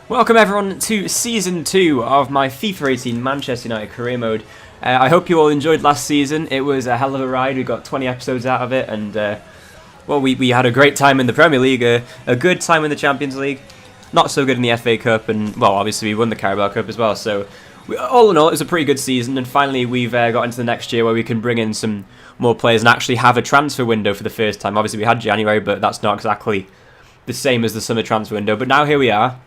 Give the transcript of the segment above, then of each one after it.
Welcome everyone to Season 2 of my FIFA 18 Manchester United career mode. I hope you all enjoyed last season. It was a hell of a ride. We got 20 episodes out of it and well, we had a great time in the Premier League, a good time in the Champions League, not so good in the FA Cup, and well, obviously we won the Carabao Cup as well. So all in all, it was a pretty good season, and finally we've got into the next year where we can bring in some more players and actually have a transfer window for the first time. Obviously we had January, but that's not exactly the same as the summer transfer window. But now here we are.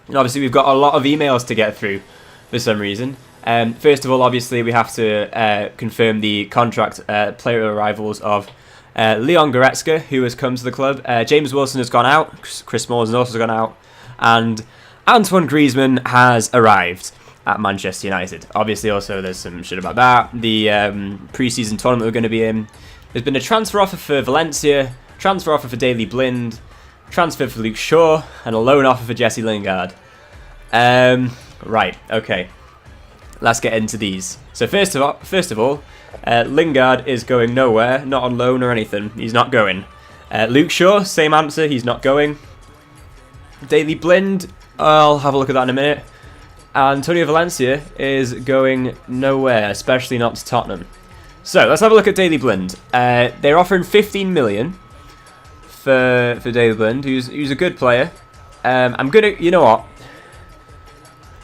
And obviously we've got a lot of emails to get through for some reason. First of all, obviously we have to confirm the contract player arrivals of Leon Goretzka, who has come to the club. James Wilson has gone out. Chris Smalls has also gone out. And Antoine Griezmann has arrived at Manchester United. Obviously also there's some shit about that. The pre-season tournament we're going to be in. There's been a transfer offer for Valencia, transfer offer for Daley Blind, transfer for Luke Shaw, and a loan offer for Jesse Lingard. Right, okay. Let's get into these. So first of all, Lingard is going nowhere, not on loan or anything. He's not going. Luke Shaw, same answer, he's not going. Daley Blind, I'll have a look at that in a minute. Antonio Valencia is going nowhere, especially not to Tottenham. So let's have a look at Daley Blind. They're offering 15 million for Daley Blind, who's a good player. You know what?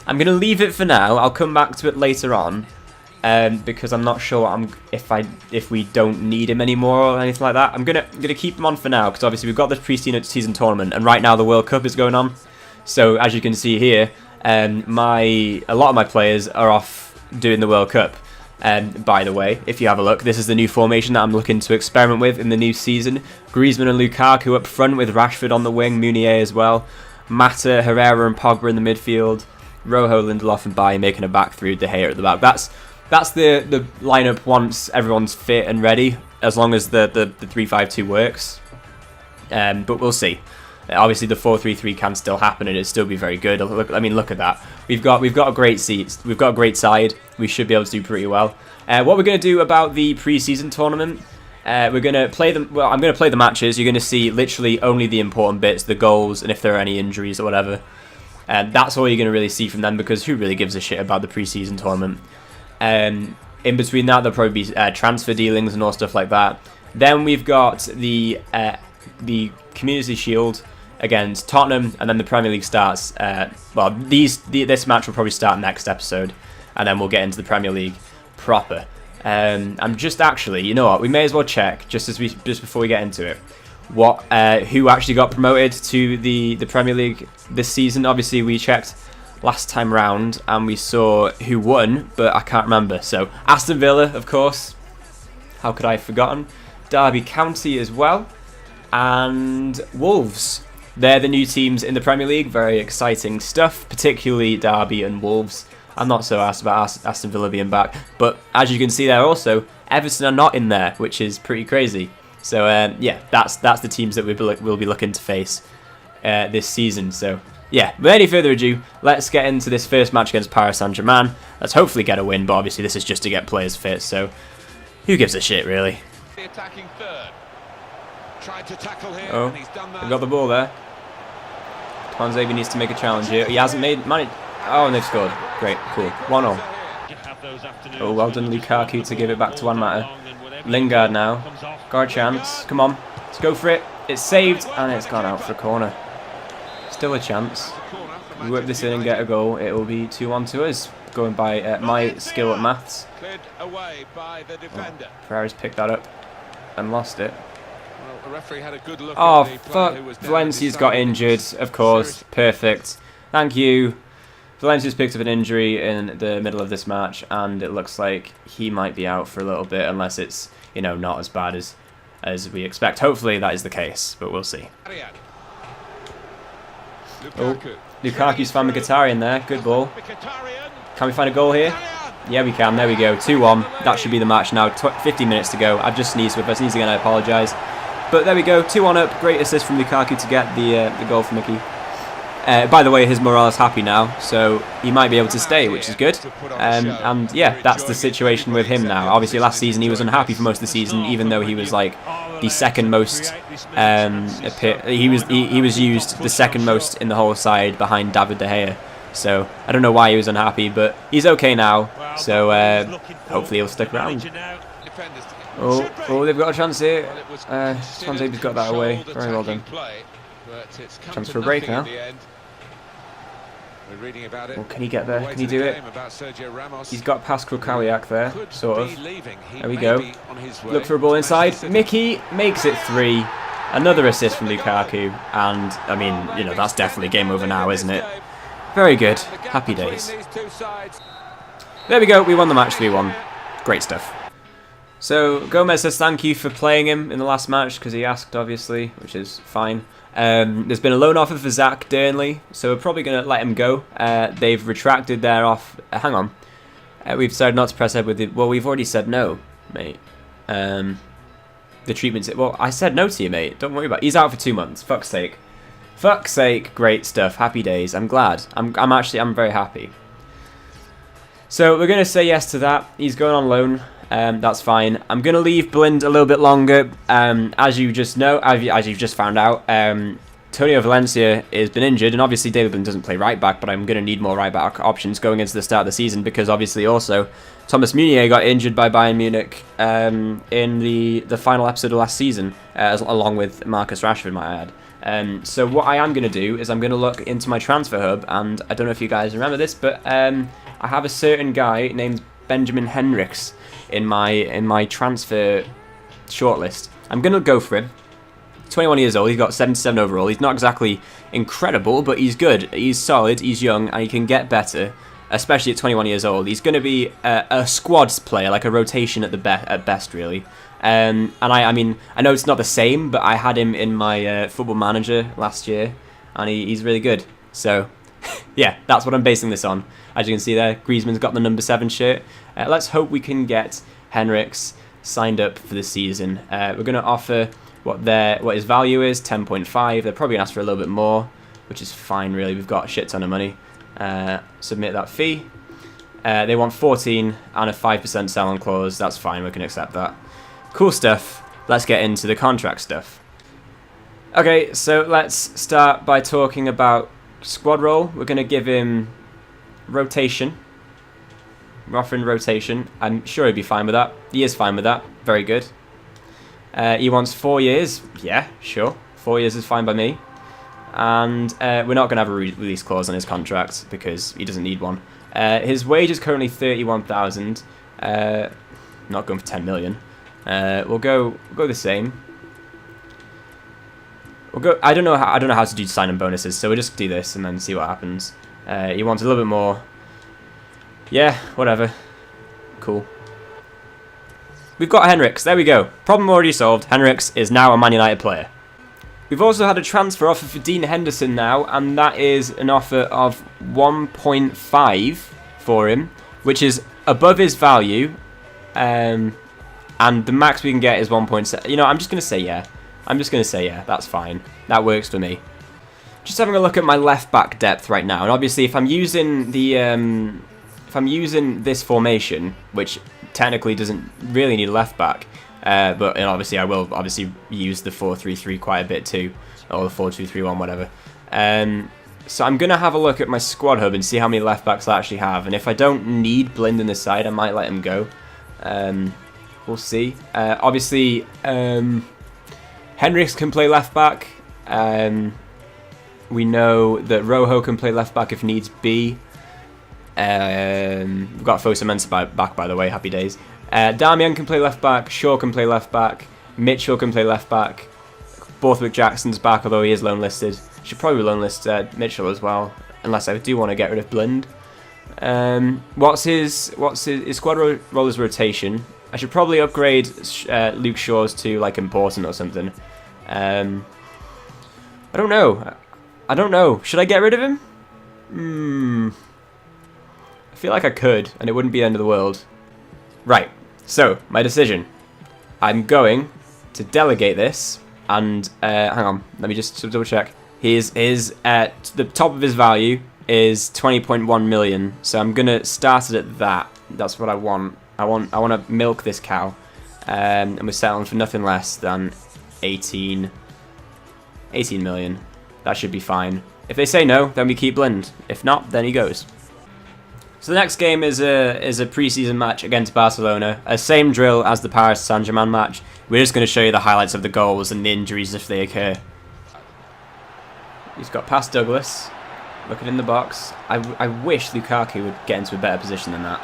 I'm gonna leave it for now. I'll come back to it later on, because I'm not sure if we don't need him anymore or anything like that. I'm gonna keep him on for now because obviously we've got this pre-season tournament, and right now the World Cup is going on. So as you can see here, a lot of my players are off doing the World Cup. By the way, if you have a look, this is the new formation that I'm looking to experiment with in the new season. Griezmann and Lukaku up front with Rashford on the wing, Meunier as well. Mata, Herrera and Pogba in the midfield. Rojo, Lindelof and Bailly making a back through, De Gea at the back. That's the lineup once everyone's fit and ready, as long as the 3-5-2 works. But we'll see. Obviously the 4-3-3 can still happen and it'd still be very good. Look at that. We've got a great seat. We've got a great side. We should be able to do pretty well. What we're going to do about the pre-season tournament, we're going to play them. Well, I'm going to play the matches. You're going to see literally only the important bits, the goals, and if there are any injuries or whatever. That's all you're going to really see from them, because who really gives a shit about the pre-season tournament? In between that, there'll probably be transfer dealings and all stuff like that. Then we've got the Community Shield against Tottenham, and then the Premier League starts. Well, this match will probably start next episode, and then we'll get into the Premier League proper. I'm just actually, you know what? We may as well check just before we get into it. Who actually got promoted to the Premier League this season. Obviously we checked last time round and we saw who won, but I can't remember. So Aston Villa, of course, how could I have forgotten? Derby County as well, and Wolves. They're the new teams in the Premier League. Very exciting stuff, particularly Derby and Wolves. I'm not so asked about Aston Villa being back, but as you can see there also, Everton are not in there, which is pretty crazy. So yeah, that's the teams that we'll be looking to face this season. So yeah, without any further ado, let's get into this first match against Paris Saint-Germain. Let's hopefully get a win, but obviously this is just to get players fit, so who gives a shit really? The attacking third. Tried to tackle here, oh, and he's done that. They've got the ball there. Tuanzebe needs to make a challenge here. He hasn't made money. Oh, and they've scored. Great, cool. 1-0. Oh, well done Lukaku to give it back to Juan Mata. Lingard now. Got a chance. Come on. Let's go for it. It's saved and it's gone out for a corner. Still a chance. If we whip this in and get a goal, it will be 2-1 to us. Going by my skill at maths. Oh, Ferreira's picked that up and lost it. Oh, fuck. Valencia's got injured, of course. Perfect. Thank you. Valencia's picked up an injury in the middle of this match, and it looks like he might be out for a little bit, unless it's, you know, not as bad as we expect. Hopefully that is the case, but we'll see. Oh, Lukaku's found Mkhitaryan there. Good ball. Can we find a goal here? Yeah, we can. There we go. 2-1. That should be the match now. 15 minutes to go. I've just sneezed. If I sneeze again, I apologise. But there we go. 2-1 up. Great assist from Lukaku to get the goal for Mkhi. By the way, his morale is happy now, so he might be able to stay, which is good. And yeah, that's the situation with him now. Obviously, last season he was unhappy for most of the season, even though he was like the second most. He was used the second most in the whole side behind David De Gea. So I don't know why he was unhappy, but he's okay now. So hopefully he'll stick around. Oh, they've got a chance here. Swansea's got that away. Very well done. Chance for a break now. Oh, can he get there? Can he do it? He's got past Krukaliak there, sort of. There we go. Look for a ball inside. Mkhi makes it 3. Another assist from Lukaku. And, I mean, you know, that's definitely game over now, isn't it? Very good. Happy days. There we go. We won the match 3-1. Great stuff. So, Gomez says thank you for playing him in the last match, because he asked, obviously, which is fine. There's been a loan offer for Zach Durnley, so we're probably going to let him go. They've retracted their offer. Hang on. We've decided not to press ahead with it. Well, we've already said no, mate. The treatment's... Well, I said no to you, mate. Don't worry about it. He's out for 2 months. Fuck's sake. Fuck's sake. Great stuff. Happy days. I'm glad. I'm very happy. So, we're going to say yes to that. He's going on loan. That's fine. I'm going to leave Blind a little bit longer. As you just know, as you've just found out, Antonio Valencia has been injured, and obviously David Blind doesn't play right back, but I'm going to need more right back options going into the start of the season, because obviously also Thomas Meunier got injured by Bayern Munich in the final episode of last season, along with Marcus Rashford, might I add. So what I am going to do is I'm going to look into my transfer hub, and I don't know if you guys remember this, but I have a certain guy named Benjamin Henrichs in my transfer shortlist. I'm going to go for him. 21 years old, he's got 77 overall. He's not exactly incredible, but he's good. He's solid, he's young, and he can get better, especially at 21 years old. He's going to be a squads player, like a rotation at best, really. And I mean, I know it's not the same, but I had him in my Football Manager last year, and he's really good. So, yeah, that's what I'm basing this on. As you can see there, Griezmann's got the number 7 shirt. Let's hope we can get Henrichs signed up for the season. We're going to offer what his value is, 10.5. They're probably going to ask for a little bit more, which is fine, really. We've got a shit ton of money. Submit that fee. They want 14 and a 5% sell-on clause. That's fine, we can accept that. Cool stuff. Let's get into the contract stuff. Okay, so let's start by talking about squad role. We're going to give him rotation. We're offering rotation. I'm sure he'd be fine with that. He is fine with that. Very good. He wants 4 years. Yeah, sure. 4 years is fine by me. And we're not going to have a release clause on his contract because he doesn't need one. His wage is currently 31,000. Not going for 10 million. We'll go the same. We'll go. I don't know how to do sign-in bonuses, so we'll just do this and then see what happens. He wants a little bit more. Yeah, whatever. Cool. We've got Henrichs. There we go. Problem already solved. Henrichs is now a Man United player. We've also had a transfer offer for Dean Henderson now, and that is an offer of 1.5 for him, which is above his value. And the max we can get is 1.7. You know, I'm just going to say yeah. I'm just going to say yeah. That's fine. That works for me. Just having a look at my left back depth right now, and obviously if I'm using this formation, which technically doesn't really need a left back, but obviously I will use the 4-3-3 quite a bit too, or the 4-2-3-1, whatever. So I'm gonna have a look at my squad hub and see how many left backs I actually have, and if I don't need Blind in this side, I might let him go. We'll see. Obviously, Henrichs can play left back. We know that Rojo can play left back if needs be. We've got Fosa Mensah back, by the way. Happy days. Damian can play left back. Shaw can play left back. Mitchell can play left back. Borthwick Jackson's back, although he is loan listed. Should probably loan list Mitchell as well, unless I do want to get rid of Blind. What's his squad role is rotation. I should probably upgrade Luke Shaw's to like important or something. I don't know. I don't know. Should I get rid of him? I feel like I could, and it wouldn't be the end of the world. Right. So, my decision. I'm going to delegate this, and hang on. Let me just double check. His at the top of his value is 20.1 million. So I'm gonna start it at that. That's what I want. I want to milk this cow, and we're settling for nothing less than 18 million. That should be fine. If they say no, then we keep Blind. If not, then he goes. So the next game is a pre-season match against Barcelona. A same drill as the Paris Saint-Germain match. We're just going to show you the highlights of the goals and the injuries if they occur. He's got past Douglas. Looking in the box. I wish Lukaku would get into a better position than that.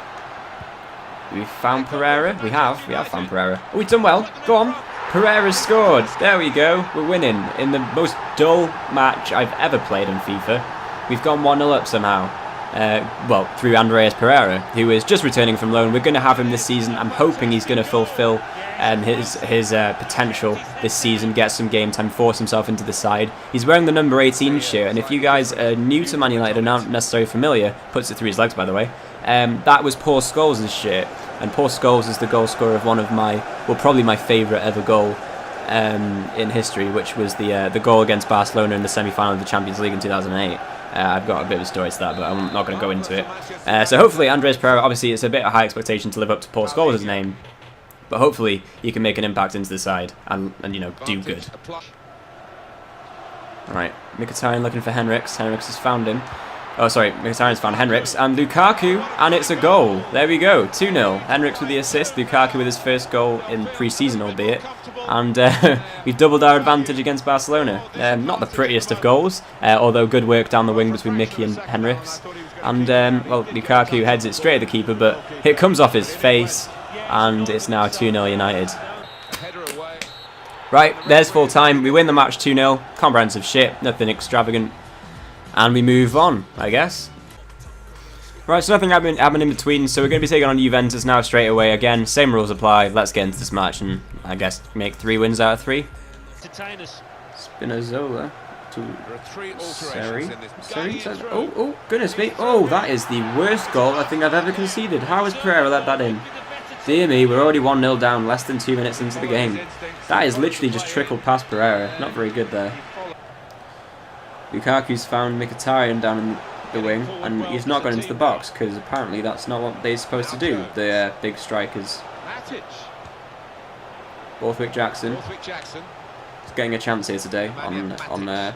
We've found Pereira. We have found Pereira. Oh, we've done well. Go on. Pereira's scored. There we go. We're winning in the most dull match I've ever played in FIFA. We've gone 1-0 up somehow. Well, through Andreas Pereira, who is just returning from loan. We're going to have him this season. I'm hoping he's going to fulfill his potential this season, get some game time, force himself into the side. He's wearing the number 18 shirt, and if you guys are new to Man United and aren't necessarily familiar, puts it through his legs, by the way, that was Paul Scholes' shirt, and Paul Scholes is the goal scorer of one of my, well, probably my favourite ever goal in history, which was the goal against Barcelona in the semi-final of the Champions League in 2008. I've got a bit of a story to that, but I'm not going to go into it. So hopefully Andreas Pereira, obviously it's a bit of a high expectation to live up to Paul Scholes' name, but hopefully he can make an impact into the side and you know, do good. Alright, Mkhitaryan looking for Henriks. Henriks has found him. Oh, sorry, Mkhitaryan's found Henriks. And Lukaku, and it's a goal. There we go, 2-0. Henriks with the assist, Lukaku with his first goal in pre-season, albeit. And we've doubled our advantage against Barcelona. Not the prettiest of goals, although good work down the wing between Mkhi and Henriks. And, well, Lukaku heads it straight at the keeper, but it comes off his face, and it's now 2-0 United. Right, there's full time. We win the match 2-0. Comprehensive shit, nothing extravagant. And we move on, I guess. Right, so nothing happened in between, so we're going to be taking on Juventus now straight away. Again, same rules apply. Let's get into this match and, I guess, make 3 wins out of 3. Spinazzola to Seri. Oh, goodness me. Oh, that is the worst goal I think I've ever conceded. How has Pereira let that in? Dear me, we're already 1-0 down, less than 2 minutes into the game. That is literally just trickled past Pereira. Not very good there. Lukaku's found Mkhitaryan down in the wing, and he's not gone into the box, because apparently that's not what they're supposed to do, the big strikers. Borthwick Jackson is getting a chance here today on the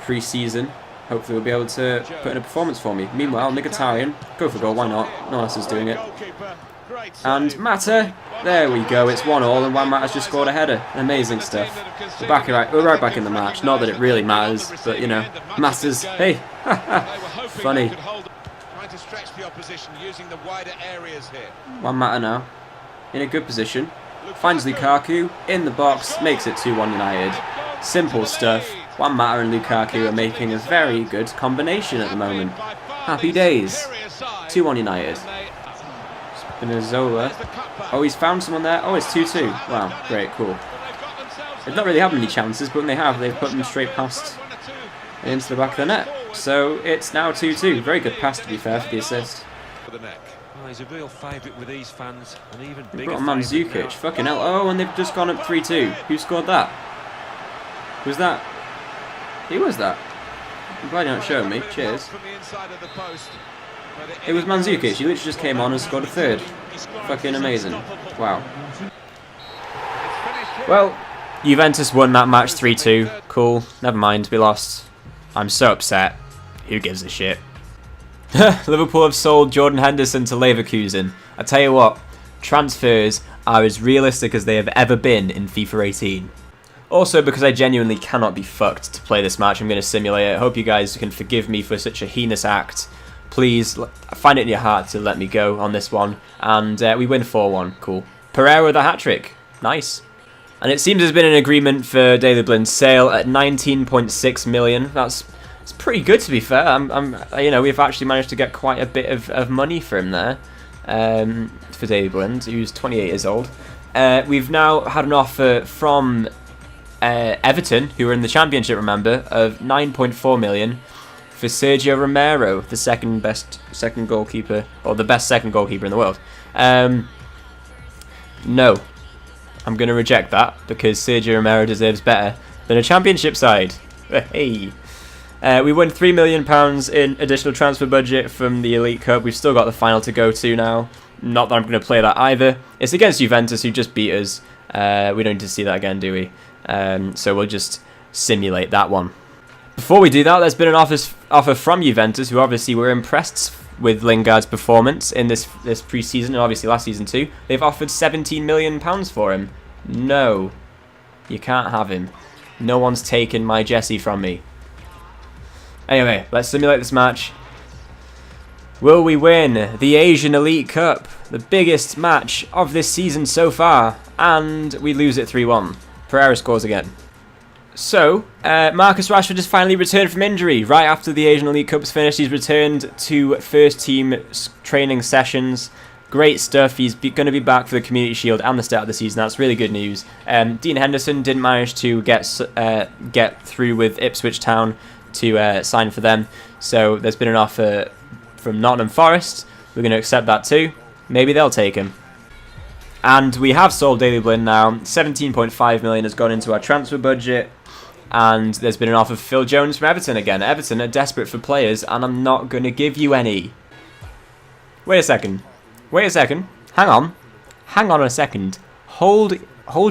pre-season. Hopefully we'll be able to put in a performance for me. Meanwhile, Mkhitaryan, go for goal, why not? No one else is doing it. And Mata, there we go, it's 1-1, and Juan Mata's just scored a header. Amazing stuff. We're right back in the match. Not that it really matters, but you know, matters. Hey, funny. Juan Mata now, in a good position. Finds Lukaku, in the box, makes it 2-1 United. Simple stuff. Juan Mata and Lukaku are making a very good combination at the moment. Happy days. 2-1 United. Spinazzola. Oh, he's found someone there. Oh, it's 2-2. Wow, great, cool. They've not really had many chances, but when they have, they've put them straight past into the back of the net. So it's now 2-2. Very good pass, to be fair, for the assist. Well, he's a real favourite with these fans, and even they brought on Mandzukic. Fucking hell. Oh, and they've just gone up 3-2. Who scored that? Who's that? Who was that? I'm glad you're not showing me. Cheers. It was Mandzukic. He literally just came on and scored a third. Fucking amazing. Wow. Well, Juventus won that match 3-2. Cool. Never mind. We lost. I'm so upset. Who gives a shit? Liverpool have sold Jordan Henderson to Leverkusen. I tell you what, transfers are as realistic as they have ever been in FIFA 18. Also, because I genuinely cannot be fucked to play this match, I'm going to simulate it. I hope you guys can forgive me for such a heinous act. Please, find it in your heart to let me go on this one. And we win 4-1. Cool. Pereira with a hat-trick. Nice. And it seems there's been an agreement for Daily Blind's sale at 19.6 million. That's pretty good, to be fair. You know, we've actually managed to get quite a bit of money for him there. For Daily Blind, who's 28 years old. We've now had an offer from Everton, who are in the Championship, remember, of 9.4 million for Sergio Romero, the second goalkeeper, or the best second goalkeeper in the world. No, I'm going to reject that because Sergio Romero deserves better than a Championship side. Hey. We won £3 million in additional transfer budget from the Elite Cup. We've still got the final to go to now. Not that I'm going to play that either. It's against Juventus, who just beat us. We don't need to see that again, do we? So we'll just simulate that one. Before we do that, there's been an offer from Juventus, who obviously were impressed with Lingard's performance in this pre-season, and obviously last season too. They've offered £17 million for him. No. You can't have him. No one's taken my Jesse from me. Anyway, let's simulate this match. Will we win the Asian Elite Cup? The biggest match of this season so far. And we lose it 3-1. Pereira scores again. So, Marcus Rashford has finally returned from injury. Right after the Asian Elite Cup's finished, he's returned to first team training sessions. Great stuff. He's going to be back for the Community Shield and the start of the season. That's really good news. Dean Henderson didn't manage to get through with Ipswich Town to sign for them. So there's been an offer from Nottingham Forest. We're going to accept that too. Maybe they'll take him. And we have sold Daley Blind now. 17.5 million has gone into our transfer budget. And there's been an offer for Phil Jones from Everton again. Everton are desperate for players, and I'm not going to give you any. Wait a second. Wait a second. Hang on. Hang on a second. Hold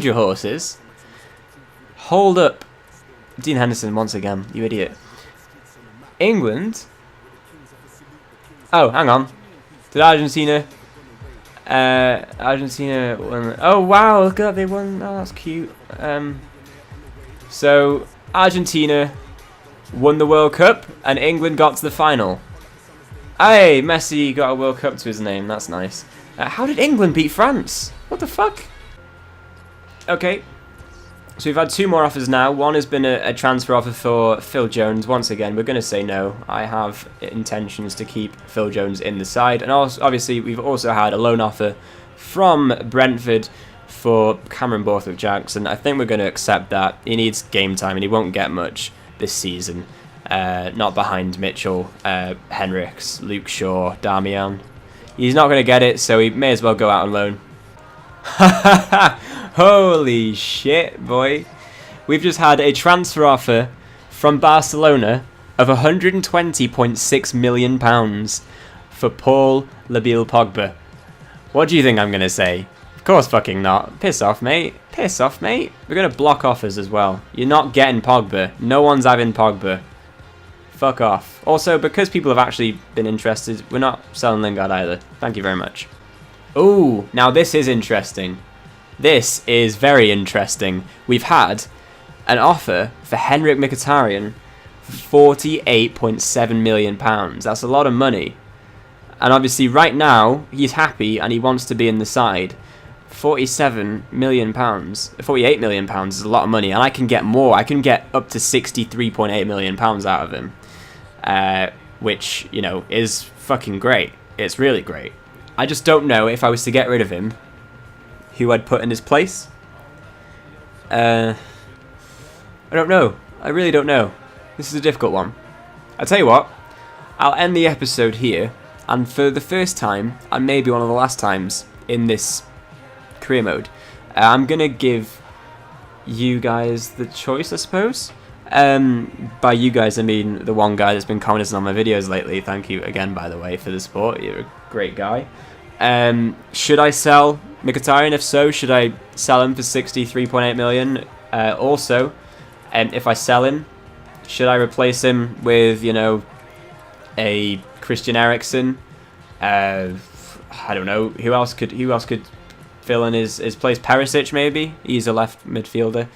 your horses. Hold up. Dean Henderson once again, you idiot. England? Oh, hang on. Did Argentina won? Oh wow, look at that, they won. Oh, that's cute. So Argentina won the World Cup and England got to the final. Hey, Messi got a World Cup to his name. That's nice. How did England beat France? What the fuck? Okay. So we've had two more offers now. One has been a transfer offer for Phil Jones. Once again, we're going to say no. I have intentions to keep Phil Jones in the side. And also, obviously, we've also had a loan offer from Brentford for Cameron Borthwick-Jackson. I think we're going to accept that. He needs game time and he won't get much this season. Not behind Mitchell, Henriks, Luke Shaw, Darmian. He's not going to get it, so he may as well go out on loan. Holy shit, boy. We've just had a transfer offer from Barcelona of £120.6 million for Paul Labile Pogba. What do you think I'm going to say? Of course fucking not. Piss off, mate. Piss off, mate. We're going to block offers as well. You're not getting Pogba. No one's having Pogba. Fuck off. Also, because people have actually been interested, we're not selling Lingard either. Thank you very much. Ooh, now this is interesting. This is very interesting. We've had an offer for Henrik Mkhitaryan for £48.7 million. That's a lot of money. And obviously right now, he's happy and he wants to be in the side. £47 million, £48 million is a lot of money. And I can get more. I can get up to £63.8 million out of him. Which, you know, is fucking great. It's really great. I just don't know if I was to get rid of him, who I'd put in his place. I don't know. I really don't know. This is a difficult one. I'll tell you what. I'll end the episode here. And for the first time, and maybe one of the last times in this career mode, I'm going to give you guys the choice, I suppose. By you guys, I mean the one guy that's been commenting on my videos lately. Thank you again, by the way, for the support. You're a great guy. Should I sell Mkhitaryan? If so, should I sell him for 63.8 million? Also, if I sell him, should I replace him with, you know, a Christian Eriksen? I don't know. Who else could fill in his place? Perisic, maybe. He's a left midfielder.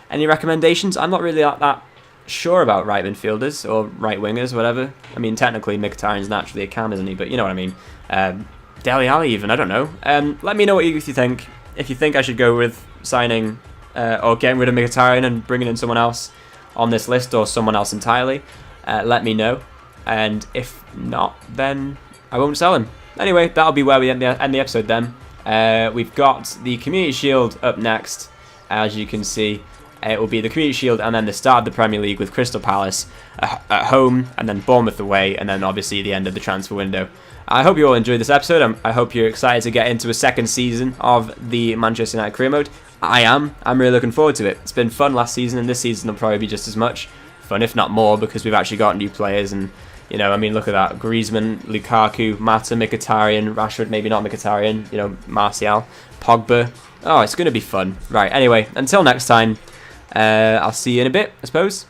Any recommendations? I'm not really that sure about right midfielders or right wingers, whatever. I mean, technically, Mkhitaryan's naturally a cam, isn't he? But you know what I mean. Dele Alli even, I don't know. Let me know what you think. If you think I should go with signing or getting rid of Mkhitaryan and bringing in someone else on this list or someone else entirely, let me know. And if not, then I won't sell him. Anyway, that'll be where we end the episode then. We've got the Community Shield up next, as you can see. It will be the Community Shield and then the start of the Premier League with Crystal Palace at home and then Bournemouth away and then obviously the end of the transfer window. I hope you all enjoyed this episode. I hope you're excited to get into a second season of the Manchester United career mode. I am. I'm really looking forward to it. It's been fun last season, and this season will probably be just as much fun, if not more, because we've actually got new players. And you know, I mean, look at that: Griezmann, Lukaku, Mata, Mkhitaryan, Rashford, maybe not Mkhitaryan. You know, Martial, Pogba. Oh, it's going to be fun. Right. Anyway, until next time, I'll see you in a bit, I suppose.